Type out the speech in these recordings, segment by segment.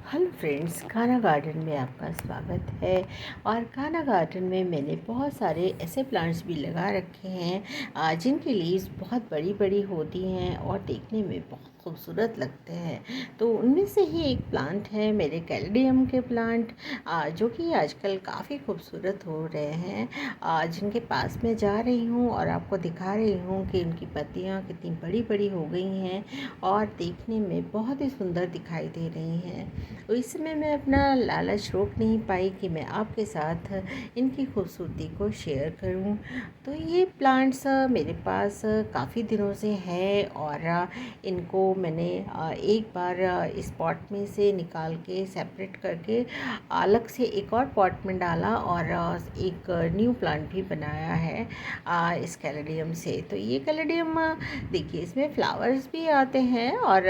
Hello friends, खाना garden में आपका स्वागत है। और खाना गार्डन में मैंने बहुत सारे ऐसे प्लांट्स भी लगा रखे हैं जिनकी लीव्स बहुत बड़ी बड़ी होती हैं और देखने में बहुत खूबसूरत लगते हैं। तो उनमें से ही एक प्लांट है मेरे कैलेडियम के प्लांट, जो कि आजकल काफ़ी खूबसूरत हो रहे हैं, जिनके पास मैं जा रही हूँ और आपको दिखा रही हूँ कि उनकी पत्तियाँ कितनी बड़ी बड़ी हो गई हैं और देखने में बहुत ही सुंदर दिखाई दे रही हैं। तो इस समय मैं अपना लालच रोक नहीं पाई कि मैं आपके साथ इनकी खूबसूरती को शेयर करूं। तो ये प्लांट्स मेरे पास काफ़ी दिनों से है और इनको मैंने एक बार इस पॉट में से निकाल के सेपरेट करके अलग से एक और पॉट में डाला और एक न्यू प्लांट भी बनाया है इस कैलेडियम से। तो ये कैलेडियम देखिए, इसमें फ्लावर्स भी आते हैं और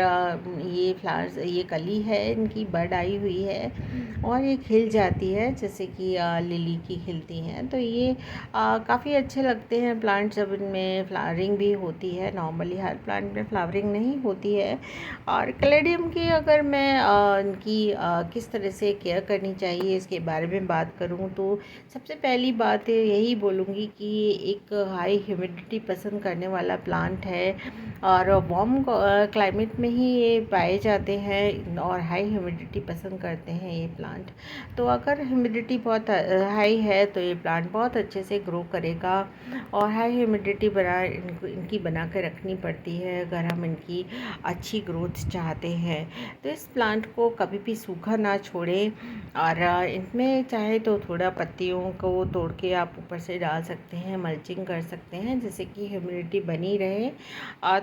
ये फ्लावर्स, ये कली है इनकी बड आई हुई है और ये खिल जाती है जैसे कि लिली की खिलती हैं। तो ये काफ़ी अच्छे लगते हैं प्लांट जब इनमें फ्लावरिंग भी होती है। नॉर्मली हर प्लांट में फ्लावरिंग नहीं होती है। और कैलेडियम की अगर मैं इनकी किस तरह से केयर करनी चाहिए इसके बारे में बात करूं तो सबसे पहली बात यही बोलूँगी कि एक हाई ह्यूमिडिटी पसंद करने वाला प्लांट है और वार्म क्लाइमेट में ही ये पाए जाते हैं और हाई ह्यूमिडिटी पसंद करते हैं ये प्लांट। तो अगर ह्यूमिडिटी बहुत हाई है तो ये प्लांट बहुत अच्छे से ग्रो करेगा और हाई ह्यूमिडिटी इनकी बना के रखनी पड़ती है अगर हम इनकी अच्छी ग्रोथ चाहते हैं। तो इस प्लांट को कभी भी सूखा ना छोड़ें और इनमें चाहे तो थोड़ा पत्तियों को तोड़ के आप ऊपर से डाल सकते हैं, मल्चिंग कर सकते हैं जिससे कि ह्यूमिडिटी बनी रहे।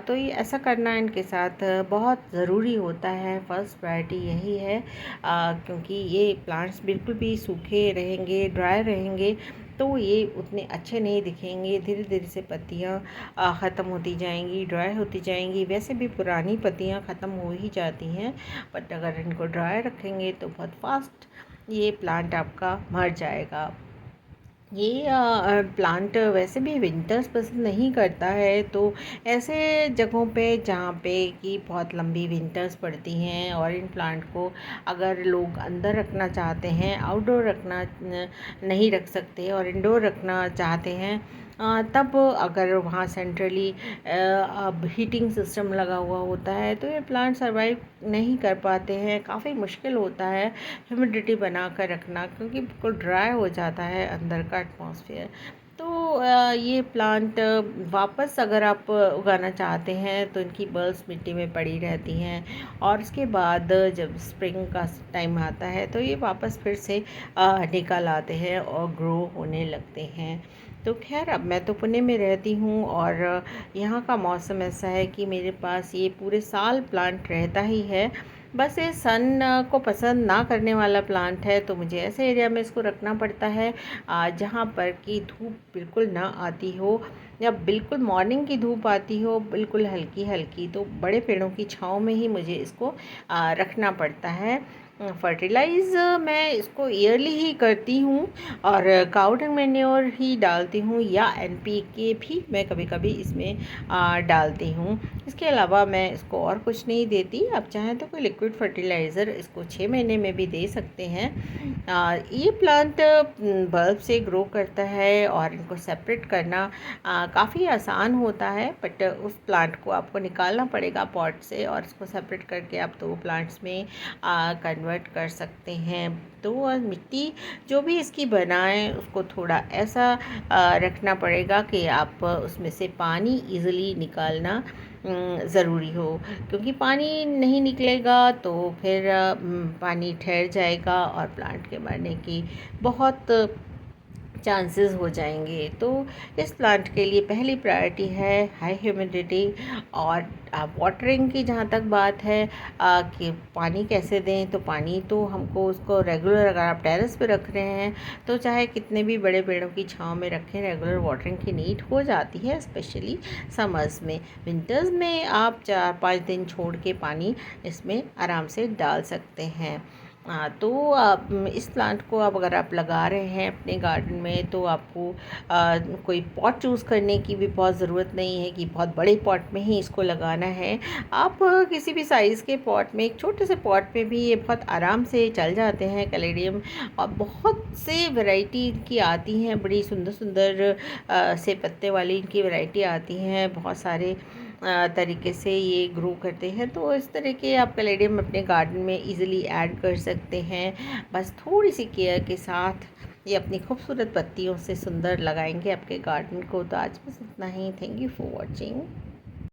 तो ये ऐसा करना इनके साथ बहुत ज़रूरी होता है। फर्स्ट प्रायोरिटी यही है, क्योंकि ये प्लांट्स बिल्कुल भी सूखे रहेंगे, ड्राई रहेंगे तो ये उतने अच्छे नहीं दिखेंगे। धीरे धीरे से पत्तियाँ ख़त्म होती जाएंगी, ड्राई होती जाएंगी। वैसे भी पुरानी पत्तियाँ ख़त्म हो ही जाती हैं, बट अगर इनको ड्राई रखेंगे तो बहुत फास्ट ये प्लांट आपका मर जाएगा। ये प्लांट वैसे भी विंटर्स पसंद नहीं करता है। तो ऐसे जगहों पे जहाँ पे कि बहुत लंबी विंटर्स पड़ती हैं और इन प्लांट को अगर लोग अंदर रखना चाहते हैं, आउटडोर रखना नहीं रख सकते और इंडोर रखना चाहते हैं, तब अगर वहाँ सेंट्रली अब हीटिंग सिस्टम लगा हुआ होता है तो ये प्लांट सरवाइव नहीं कर पाते हैं। काफ़ी मुश्किल होता है ह्यूमिडिटी बना कर रखना, क्योंकि बिल्कुल ड्राई हो जाता है अंदर का एटमॉस्फेयर। तो ये प्लांट वापस अगर आप उगाना चाहते हैं तो इनकी बल्ब्स मिट्टी में पड़ी रहती हैं और उसके बाद जब स्प्रिंग का टाइम आता है तो ये वापस फिर से निकल आते हैं और ग्रो होने लगते हैं। तो खैर, अब मैं तो पुणे में रहती हूँ और यहाँ का मौसम ऐसा है कि मेरे पास ये पूरे साल प्लांट रहता ही है। बस ये सन को पसंद ना करने वाला प्लांट है, तो मुझे ऐसे एरिया में इसको रखना पड़ता है जहाँ पर कि धूप बिल्कुल ना आती हो या बिल्कुल मॉर्निंग की धूप आती हो बिल्कुल हल्की हल्की। तो बड़े पेड़ों की छाँव में ही मुझे इसको रखना पड़ता है। फर्टिलाइज़ मैं इसको ईयरली ही करती हूँ और काऊ डंग मैन्योर ही डालती हूँ या एनपीके भी मैं कभी कभी इसमें डालती हूँ। इसके अलावा मैं इसको और कुछ नहीं देती। आप चाहें तो कोई लिक्विड फर्टिलाइज़र इसको 6 महीने में भी दे सकते हैं। ये प्लांट बल्ब से ग्रो करता है और इनको सेपरेट करना काफ़ी आसान होता है, बट उस प्लांट को आपको निकालना पड़ेगा पॉट से और इसको सेपरेट करके आप 2 प्लांट्स में कन्वर्ट कर सकते हैं। तो मिट्टी जो भी इसकी बनाएं उसको थोड़ा ऐसा रखना पड़ेगा कि आप उसमें से पानी इजीली निकालना ज़रूरी हो, क्योंकि पानी नहीं निकलेगा तो फिर पानी ठहर जाएगा और प्लांट के मरने की बहुत चांसेस हो जाएंगे। तो इस प्लांट के लिए पहली प्रायोरिटी है हाई ह्यूमिडिटी। और वाटरिंग की जहाँ तक बात है कि पानी कैसे दें, तो पानी तो हमको उसको रेगुलर, अगर आप टेरेस पे रख रहे हैं तो चाहे कितने भी बड़े पेड़ों की छांव में रखें, रेगुलर वाटरिंग की नीड हो जाती है, स्पेशली समर्स में। विंटर्स में आप 4-5 दिन छोड़ के पानी इसमें आराम से डाल सकते हैं। तो आप इस प्लांट को अब अगर आप लगा रहे हैं अपने गार्डन में, तो आपको कोई पॉट चूज़ करने की भी बहुत ज़रूरत नहीं है कि बहुत बड़े पॉट में ही इसको लगाना है। आप किसी भी साइज़ के पॉट में, एक छोटे से पॉट में भी ये बहुत आराम से चल जाते हैं कैलेडियम। और बहुत से वैरायटी इनकी आती हैं, बड़ी सुंदर सुंदर से पत्ते वाली इनकी वैरायटी आती हैं। बहुत सारे तरीके से ये ग्रो करते हैं, तो इस तरह के आप कैलेडियम अपने गार्डन में इजीली ऐड कर सकते हैं। बस थोड़ी सी केयर के साथ ये अपनी खूबसूरत पत्तियों से सुंदर लगाएंगे आपके गार्डन को। तो आज बस इतना ही। Thank you for watching.